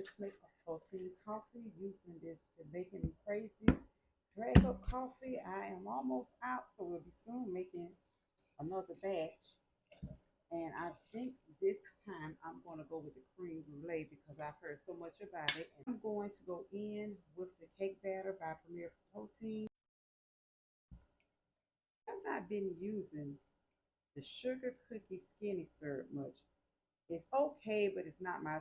just make a protein coffee using this Jamaican Me Crazy drag up coffee. I am almost out, so we'll be soon making another batch. And I think this time I'm going to go with the cream brulee because I've heard so much about it. And I'm going to go in with the cake batter by Premier Protein. I've not been using the sugar cookie skinny syrup much. It's okay, but it's not my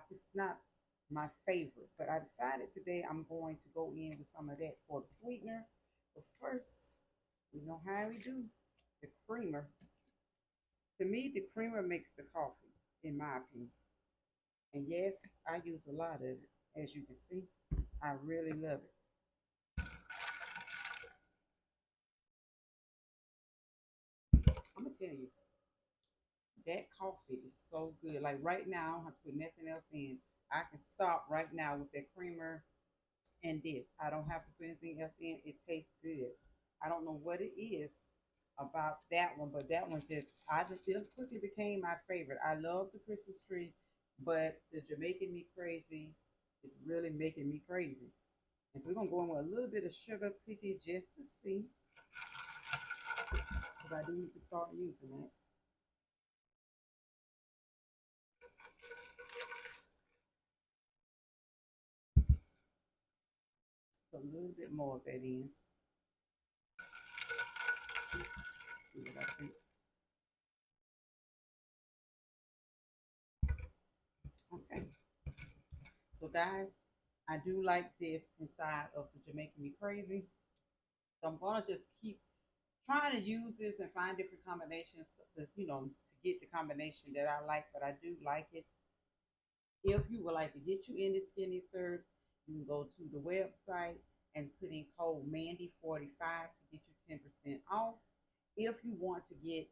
favorite. But I decided today I'm going to go in with some of that for the sweetener. But first, we know how we do the creamer. To me, the creamer makes the coffee, in my opinion. And yes, I use a lot of it, as you can see. I really love it. I'm gonna tell you, that coffee is so good. Like right now, I don't have to put nothing else in. I can stop right now with that creamer and this. I don't have to put anything else in. It tastes good. I don't know what it is about that one, but that one just it quickly became my favorite. I love the Christmas tree, but the Jamaican Me Crazy is really making me crazy. And so we're gonna go in with a little bit of sugar cookie just to see, because I do need to start using that. Put a little bit more of that in. See what I think. Okay. So guys, I do like this inside of the Jamaican Me Crazy. So I'm gonna just keep trying to use this and find different combinations that, to get the combination that I like, but I do like it. If you would like to get you into skinny syrups, you can go to the website and put in code Mandy45 to get you 10% off. If you want to get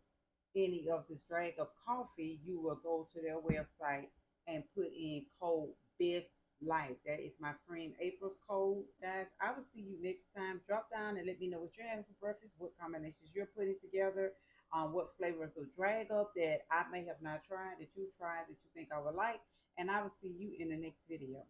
any of this drag up coffee, you will go to their website and put in code Best Life. That is my friend April's code. Guys, I will see you next time. Drop down and let me know what you're having for breakfast, what combinations you're putting together, what flavors of drag up that I may have not tried, that you tried, that you think I would like. And I will see you in the next video.